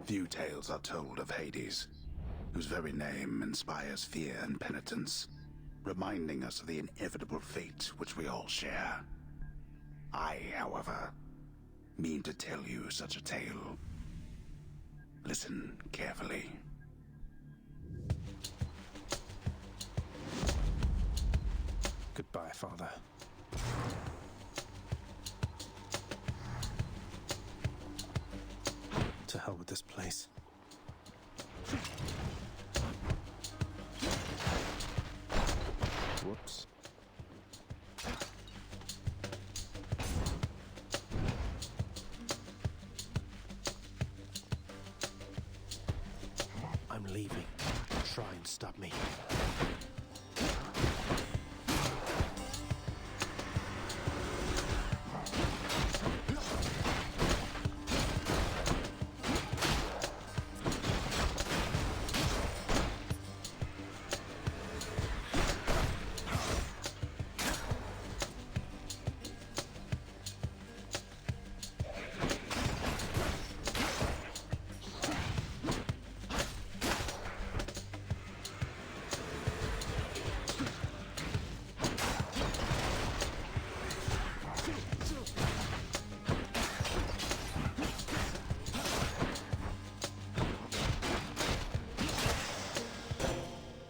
Few tales are told of Hades, whose very name inspires fear and penitence, reminding us of the inevitable fate which we all share. I, however, mean to tell you such a tale. Listen carefully. Goodbye, Father. To hell with this place. Whoops. I'm leaving. Try and stop me.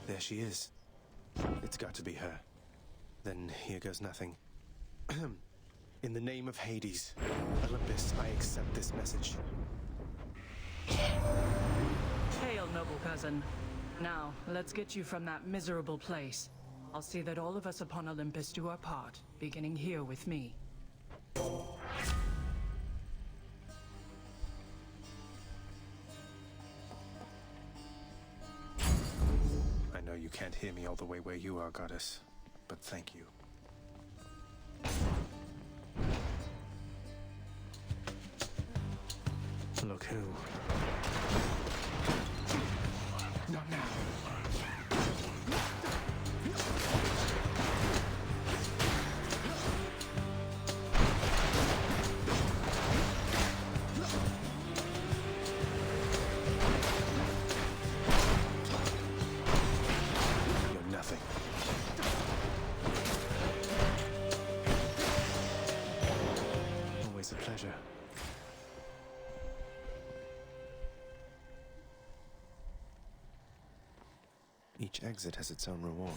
There she is. It's got to be her. Then here goes nothing. In the name of Hades, Olympus, I accept this message. Hail, noble cousin. Now, let's get you from that miserable place. I'll see that all of us upon Olympus do our part, beginning here with me. I know you can't hear me all the way where you are, goddess, but thank you. Look who. Not now. You're nothing. Always a pleasure. Each exit has its own reward.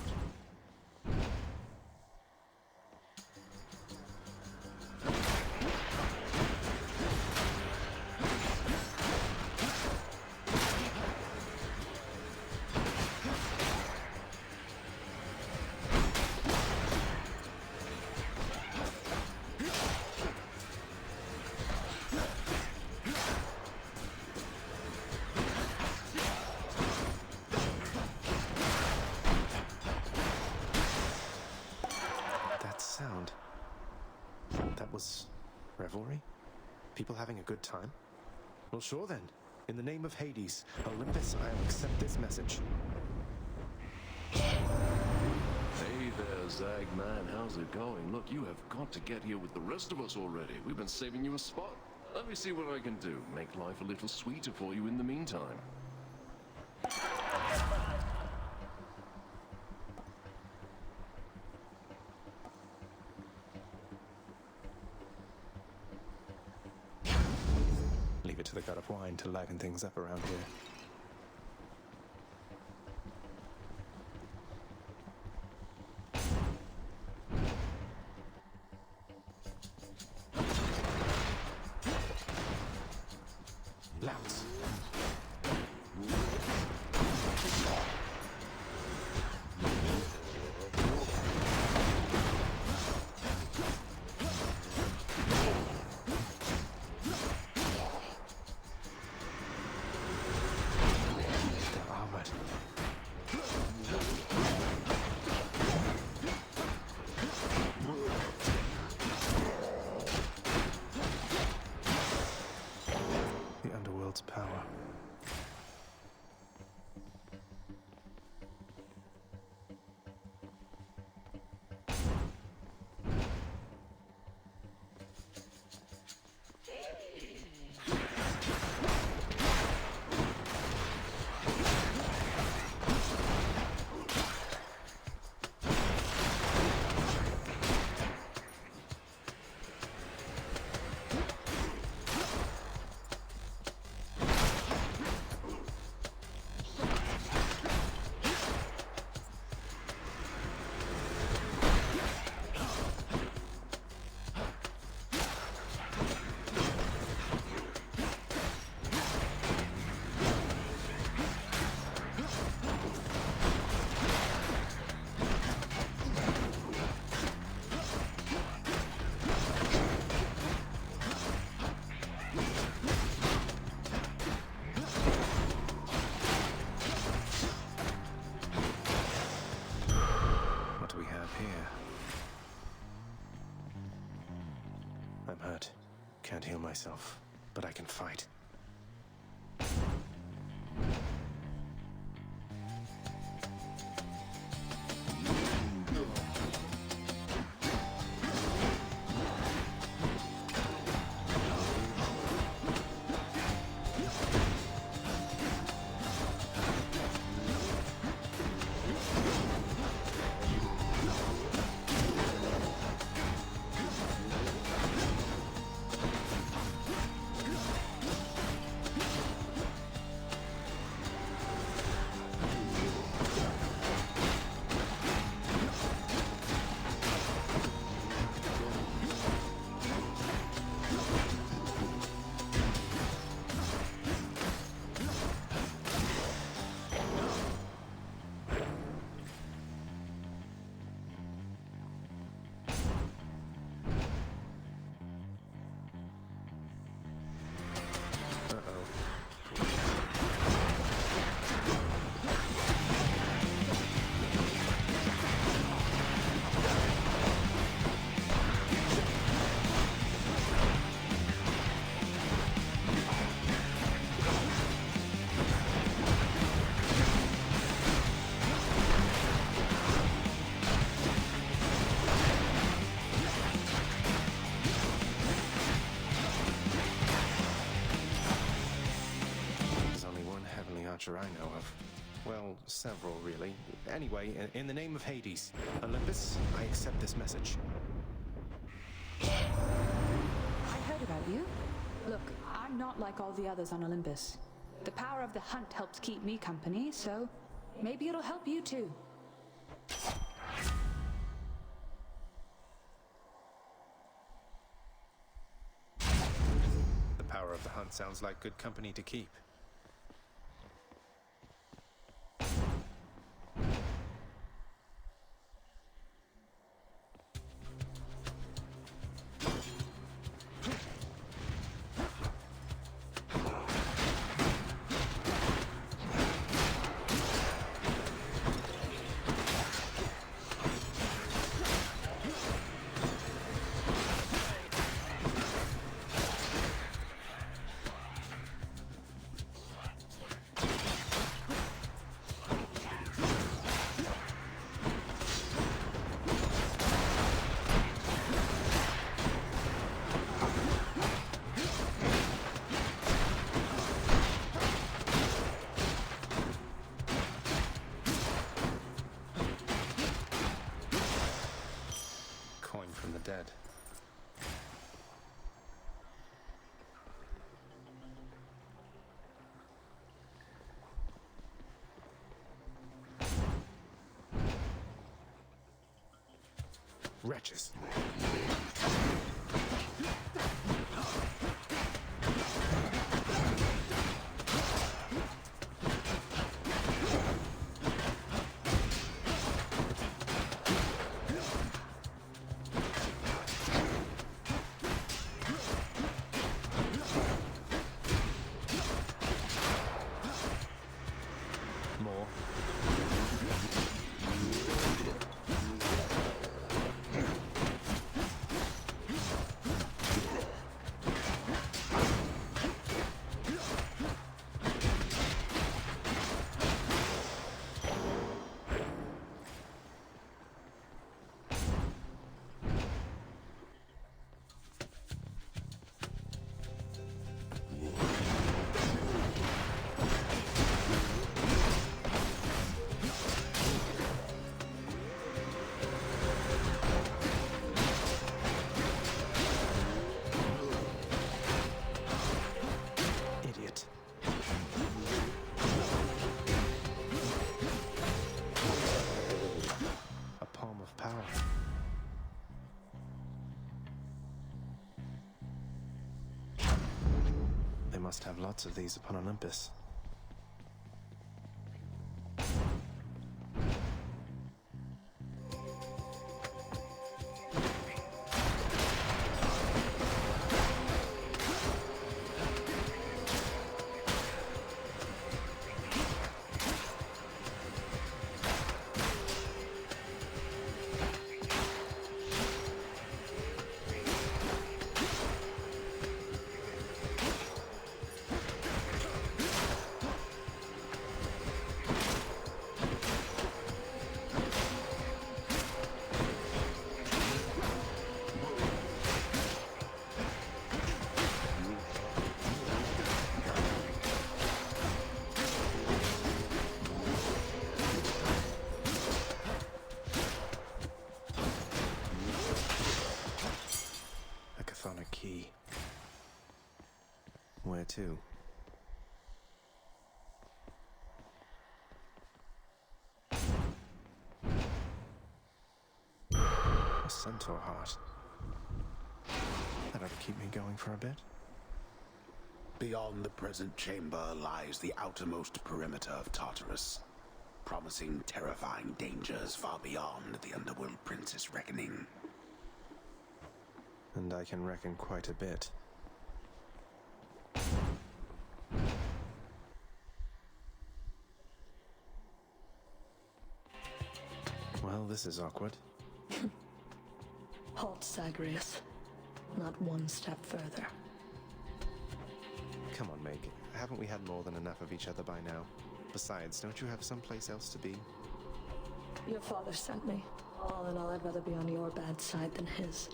Sound. That was revelry? People having a good time? Well, sure then. In the name of Hades, Olympus, I'll accept this message. Hey there, Zag man. How's it going? Look, you have got to get here with the rest of us already. We've been saving you a spot. Let me see what I can do. Make life a little sweeter for you in the meantime. Leave it to the god of wine to liven things up around here. Louds. They're armored. The underworld's power. myself, but I can fight. I know of. Well, several, really. Anyway, in the name of Hades, Olympus, I accept this message. I heard about you. Look, I'm not like all the others on Olympus. The power of the hunt helps keep me company, so maybe it'll help you too. The power of the hunt sounds like good company to keep. Dead. Wretches. Must have lots of these upon Olympus. too. A centaur heart. That ought to keep me going for a bit. Beyond the present chamber lies the outermost perimeter of Tartarus, promising terrifying dangers far beyond the Underworld Prince's reckoning. And I can reckon quite a bit. Well, this is awkward. Halt, Zagreus. Not one step further. Come on, Meg. Haven't we had more than enough of each other by now? Besides, don't you have someplace else to be? Your father sent me. All in all, I'd rather be on your bad side than his.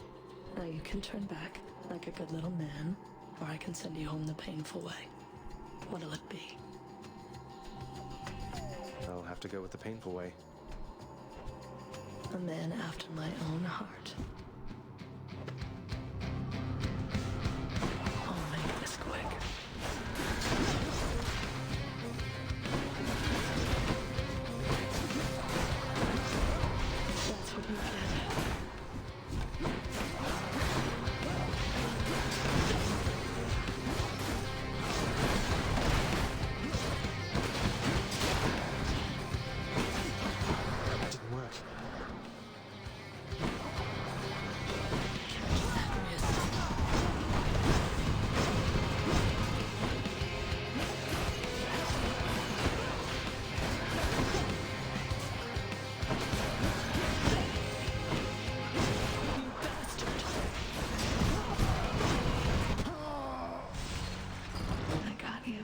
Now you can turn back, like a good little man, or I can send you home the painful way. What'll it be? I'll have to go with the painful way. A man after my own heart. I'll make this quick. That's what you get. That didn't work. I got you.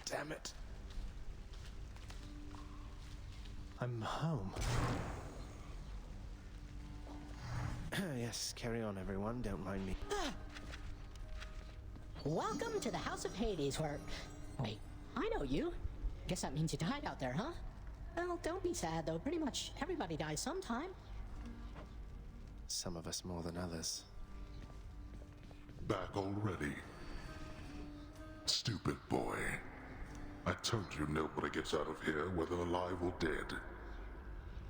Damn it. I'm home. Yes, carry on, everyone. Don't mind me. Welcome to the House of Hades, where... Wait, I know you. Guess that means you died out there, huh? Well, don't be sad, though. Pretty much everybody dies sometime. Some of us more than others. Back already? Stupid boy. I told you nobody gets out of here, whether alive or dead.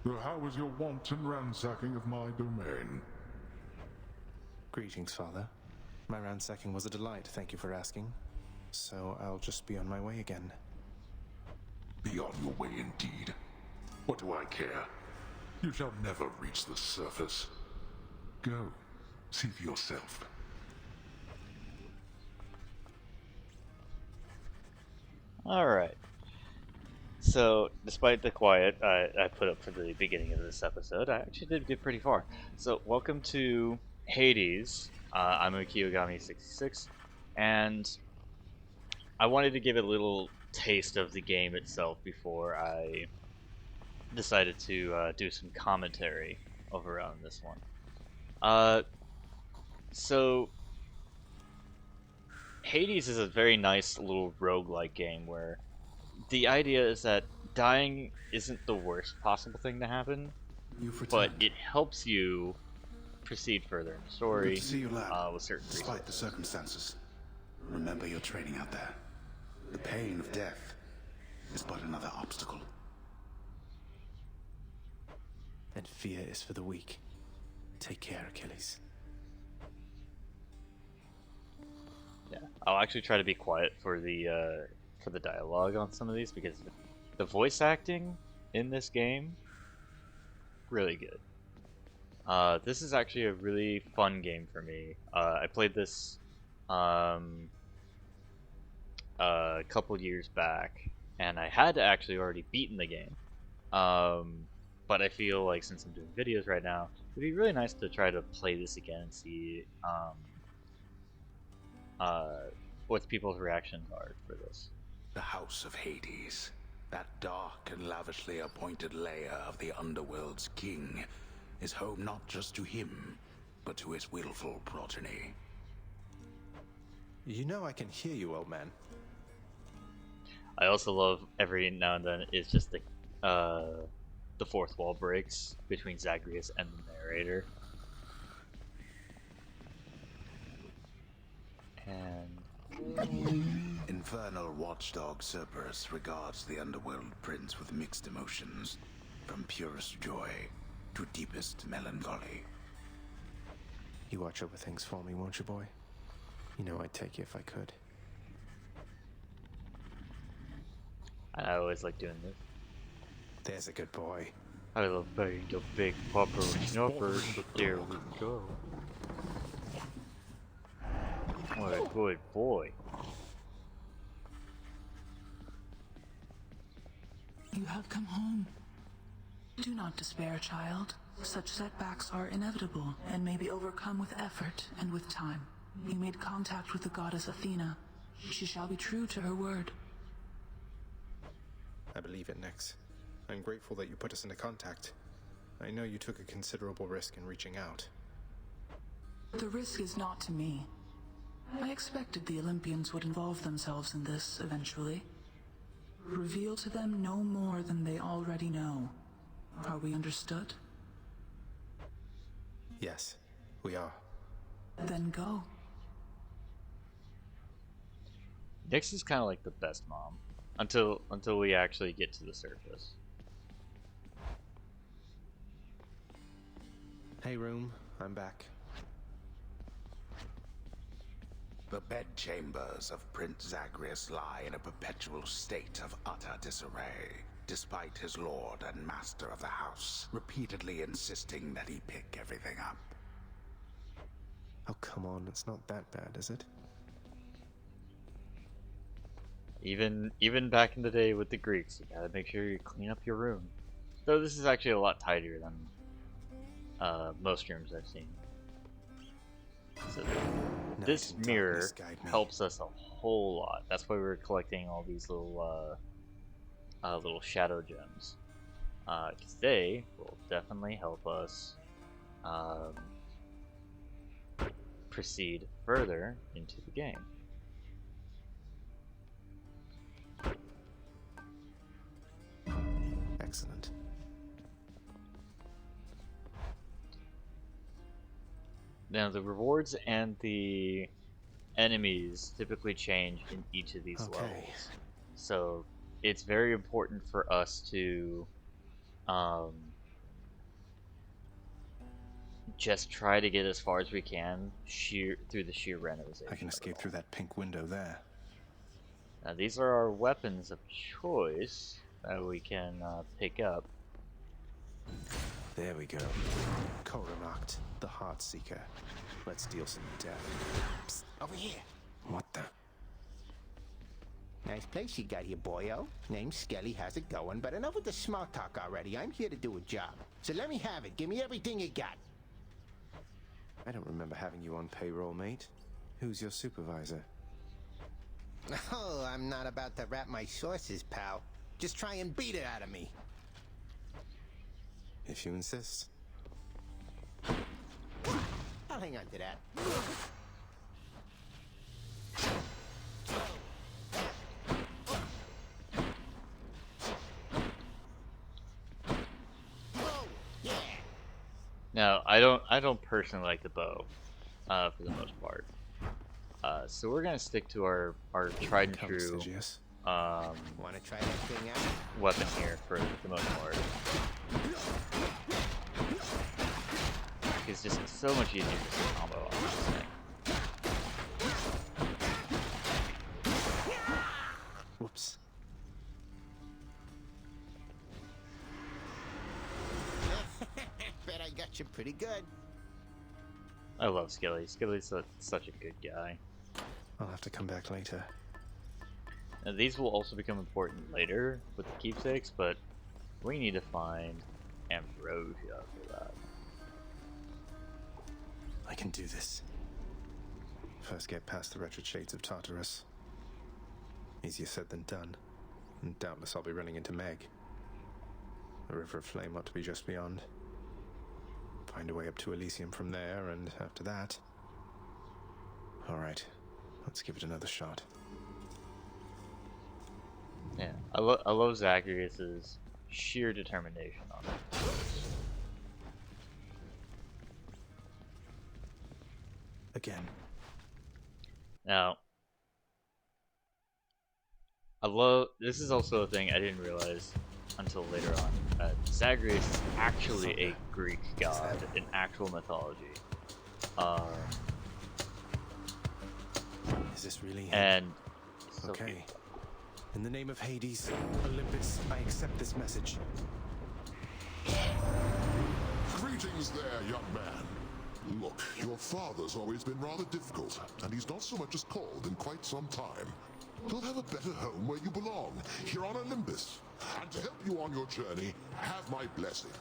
So how was your wanton ransacking of my domain? Greetings, Father. My ransacking was a delight, thank you for asking. So I'll just be on my way again. Be on your way indeed. What do I care? You shall never reach the surface. Go, see for yourself. Alright. So, despite the quiet I put up for the beginning of this episode, I actually did get pretty far. So, welcome to Hades. I'm Ukiyogami66, and I wanted to give it a little taste of the game itself before I decided to do some commentary over on this one. So, Hades is a very nice little roguelike game where the idea is that dying isn't the worst possible thing to happen, but it helps you proceed further in the story. Good to see you, lad. With certain Despite the circumstances. Remember your training out there. The pain of death is but another obstacle. And fear is for the weak. Take care, Achilles. Yeah, I'll actually try to be quiet for the dialogue on some of these because the voice acting in this game really good. This is actually a really fun game for me. I played this a couple years back, and I had actually already beaten the game. But I feel like since I'm doing videos right now, it'd be really nice to try to play this again and see what people's reactions are for this. The House of Hades, that dark and lavishly appointed lair of the Underworld's king, is home not just to him, but to his willful progeny. You know I can hear you, old man. I also love every now and then it's just the fourth wall breaks between Zagreus and the narrator. And Infernal watchdog Cerberus regards the underworld prince with mixed emotions, from purest joy to deepest melancholy. You watch over things for me, won't you, boy? You know I'd take you if I could. I always like doing this. There's a good boy. I love being the big popper snuffer. There we go. What a good boy. You have come home. Do not despair, child. Such setbacks are inevitable and may be overcome with effort and with time. You made contact with the goddess Athena. She shall be true to her word. I believe it, Nyx. I'm grateful that you put us into contact. I know you took a considerable risk in reaching out. The risk is not to me. I expected the Olympians would involve themselves in this eventually. Reveal to them no more than they already know. Are we understood? Yes, we are. Then go. Nyx is kind of like the best mom until we actually get to the surface. Hey, room. I'm back. The bedchambers of Prince Zagreus lie in a perpetual state of utter disarray, despite his lord and master of the house repeatedly insisting that he pick everything up. Oh, come on. It's not that bad, is it? Even back in the day with the Greeks, you gotta make sure you clean up your room. Though this is actually a lot tidier than most rooms I've seen. So this mirror helps us a whole lot. That's why we're collecting all these little little shadow gems. 'Cause they will definitely help us proceed further into the game. Excellent. Now the rewards and the enemies typically change in each of these levels. So it's very important for us to just try to get as far as we can through the sheer randomization. I can escape through that pink window there. Now these are our weapons of choice that we can pick up. There we go. Koronacht, the Heart Seeker. Let's deal some death. Psst, over here. What the? Nice place you got here, boyo. Name's Skelly, how's it going? But enough with the small talk already. I'm here to do a job. So let me have it. Give me everything you got. I don't remember having you on payroll, mate. Who's your supervisor? Oh, I'm not about to wrap my sources, pal. Just try and beat it out of me. If you insist. I'll hang on to that. Now, I don't personally like the bow, for the most part. So we're gonna stick to our tried and true Wanna try that thing out? weapon here for the most part. It's just so much easier to combo on this thing. Whoops. Bet I got you pretty good. I love Skilly. Skilly's such a good guy. I'll have to come back later. Now, these will also become important later with the keepsakes, but we need to find Ambrosia for that. I can do this. First get past the wretched shades of Tartarus. Easier said than done. And doubtless I'll be running into Meg. The River of Flame ought to be just beyond. Find a way up to Elysium from there, and after that... Alright, let's give it another shot. Yeah, I love Zagreus's sheer determination on it. Again. Now, this is also a thing I didn't realize until later on. Zagreus is actually a Greek god in actual mythology. Is this really him? And okay. In the name of Hades, Olympus, I accept this message. Greetings there, young man. Look, your father's always been rather difficult, and he's not so much as called in quite some time. You'll have a better home where you belong, here on Olympus. And to help you on your journey, have my blessing.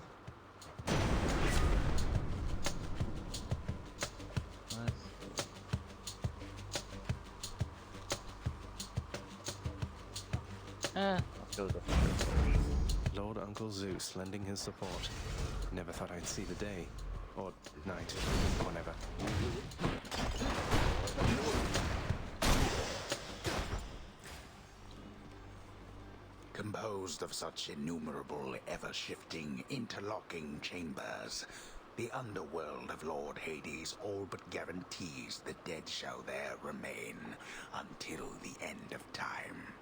Let's go with the first. Lord Uncle Zeus lending his support. Never thought I'd see the day. Or night. Whenever. Composed of such innumerable, ever-shifting, interlocking chambers, the underworld of Lord Hades all but guarantees the dead shall there remain until the end of time.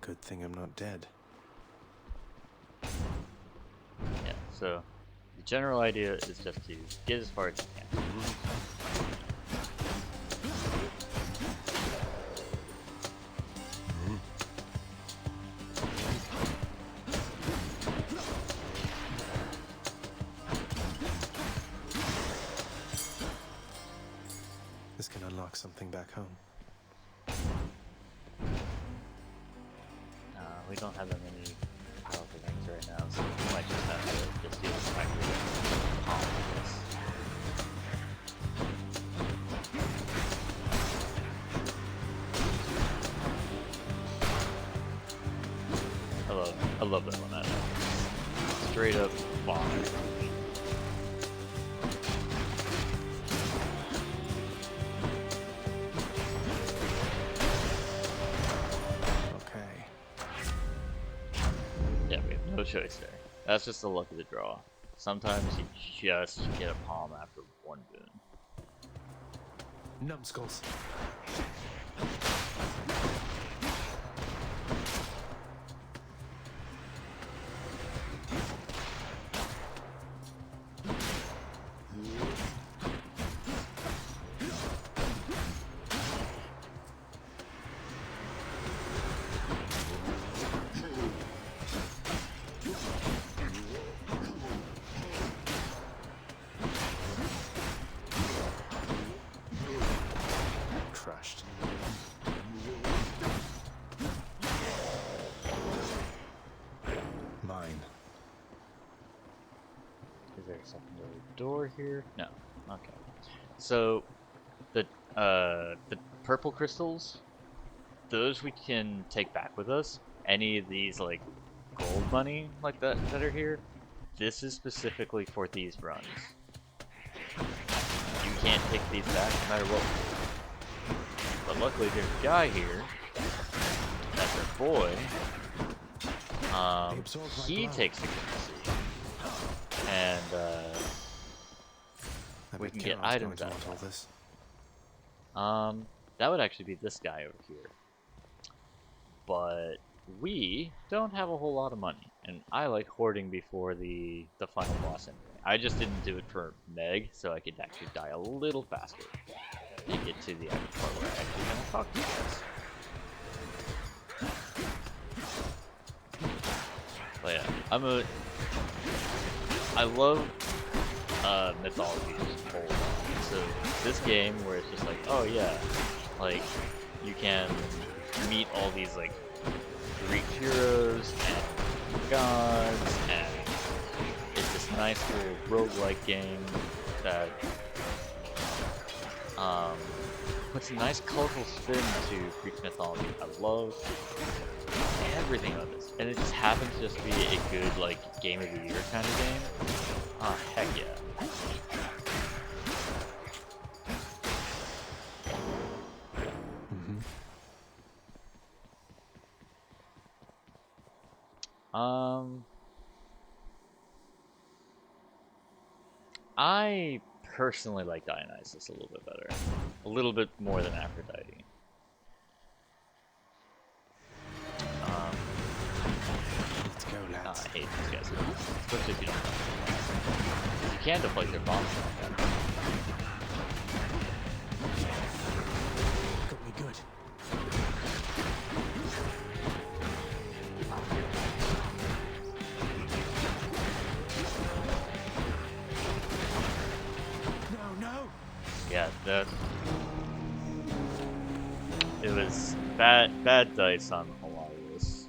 Good thing I'm not dead. Yeah, so the general idea is just to get as far as you can. This can unlock something back home. We don't have that many powerful things right now, so we might just have to just use the factory I love that one. Straight up bomb. No choice there. That's just the luck of the draw. Sometimes you just get a palm after one boon. Numbskulls. Door here? No. Okay. So the purple crystals, those we can take back with us. Any of these like gold money like that are here, this is specifically for these runs. You can't take these back no matter what. But luckily there's a guy here. That's our boy. He takes the currency. And we can get items out of this. That would actually be this guy over here. But we don't have a whole lot of money, and I like hoarding before the final boss anyway. I just didn't do it for Meg, so I could actually die a little faster and get to the actual part where I actually gonna talk to you guys. But yeah, I love mythology just whole. So this game where it's just like, oh yeah, like you can meet all these like Greek heroes and gods, and it's this nice little roguelike game that puts a nice colorful spin to Greek mythology. I love everything of this, and it just happens to just be a good like game of the year kind of game. Ah, heck yeah. I personally like Dionysus a little bit better. A little bit more than Aphrodite. Let's go, lads. I hate these guys. Especially if you don't know. You can deflect their bombs like that. Got me good. No! Yeah, that... It was bad dice on a lot of this.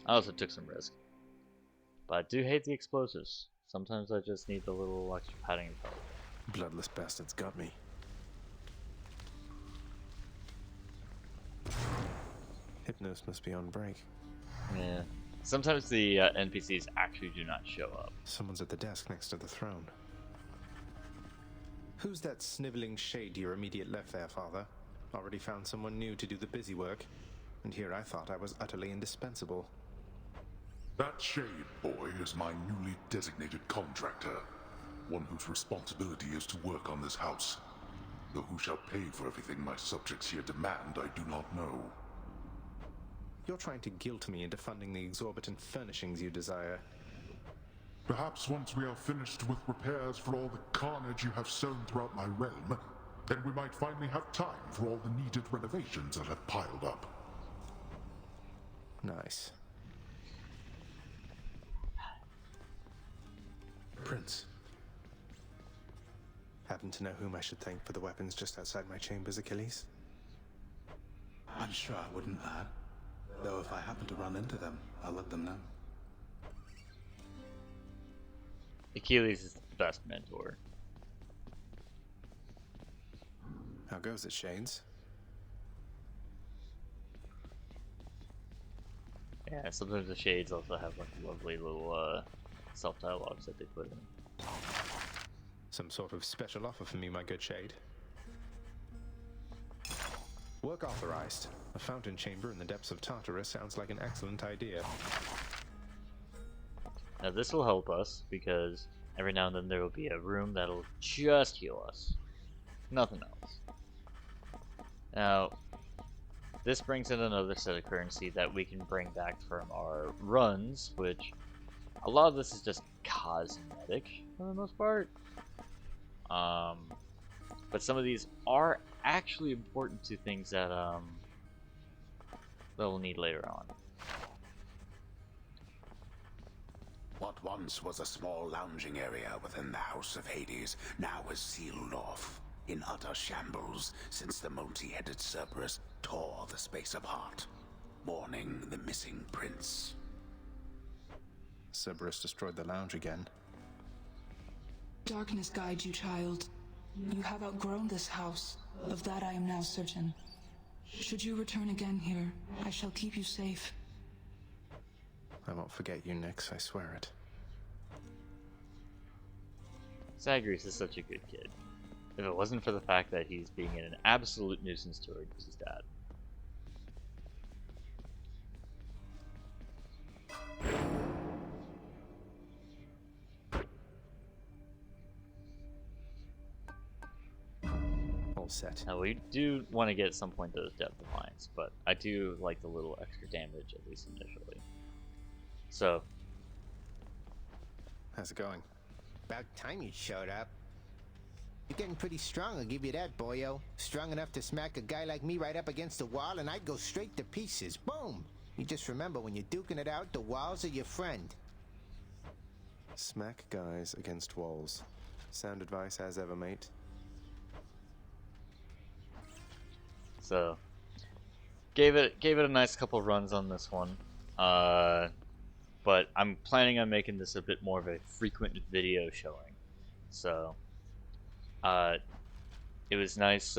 I also took some risk. But I do hate the explosives. Sometimes I just need a little extra padding of health. Bloodless bastards got me. Hypnos must be on break. Yeah. Sometimes the NPCs actually do not show up. Someone's at the desk next to the throne. Who's that sniveling shade to your immediate left there, Father? Already found someone new to do the busy work, and here I thought I was utterly indispensable. That shade boy is my newly designated contractor, one whose responsibility is to work on this house. Though who shall pay for everything my subjects here demand, I do not know. You're trying to guilt me into funding the exorbitant furnishings you desire. Perhaps once we are finished with repairs for all the carnage you have sown throughout my realm, then we might finally have time for all the needed renovations that have piled up. Nice. Prince. Happen to know whom I should thank for the weapons just outside my chambers, Achilles? I'm sure I wouldn't, lad. Though if I happen to run into them, I'll let them know. Achilles is the best mentor. How goes it, Shades? Yeah, sometimes the shades also have like lovely little self-dialogues that they put in. Some sort of special offer for me, my good Shade. Work authorized. A fountain chamber in the depths of Tartarus sounds like an excellent idea. Now this will help us because every now and then there will be a room that'll just heal us. Nothing else. Now, this brings in another set of currency that we can bring back from our runs, which a lot of this is just cosmetic for the most part. But some of these are actually important to things that we'll need later on. What once was a small lounging area within the House of Hades now is sealed off, in utter shambles, since the multi-headed Cerberus tore the space apart, mourning the missing prince. Cerberus destroyed the lounge again. Darkness guide you, child. You have outgrown this house. Of that I am now certain. Should you return again here, I shall keep you safe. I won't forget you, Nyx, I swear it. Zagreus is such a good kid. If it wasn't for the fact that he's being an absolute nuisance towards his dad. All set. Now we do want to get at some point those depth defiance, but I do like the little extra damage, at least initially. So, how's it going? About time you showed up. You're getting pretty strong, I'll give you that, boyo. Strong enough to smack a guy like me right up against the wall and I'd go straight to pieces. Boom! You just remember, when you're duking it out, the walls are your friend. Smack guys against walls. Sound advice as ever, mate. so gave it a nice couple runs on this one. But I'm planning on making this a bit more of a frequent video showing. So, it was nice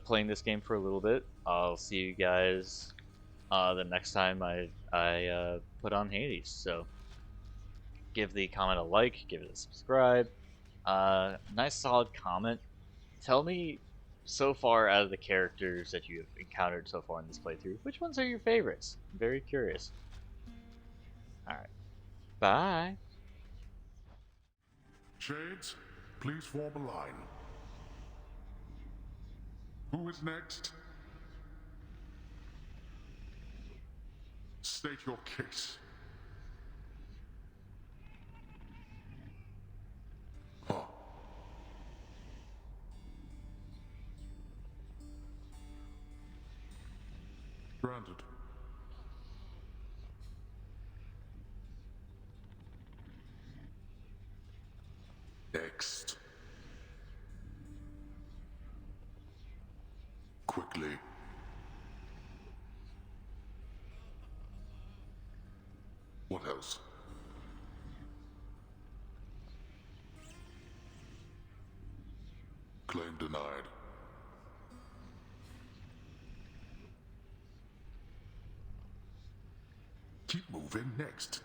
playing this game for a little bit. I'll see you guys the next time I put on Hades. So, give the comment a like, give it a subscribe. Nice solid comment. Tell me, so far out of the characters that you have encountered so far in this playthrough, which ones are your favorites? I'm very curious. Alright. Bye. Shades, please form a line. Who is next? State your case. Huh. Granted. Next. Quickly. What else? Claim denied. Keep moving. Next.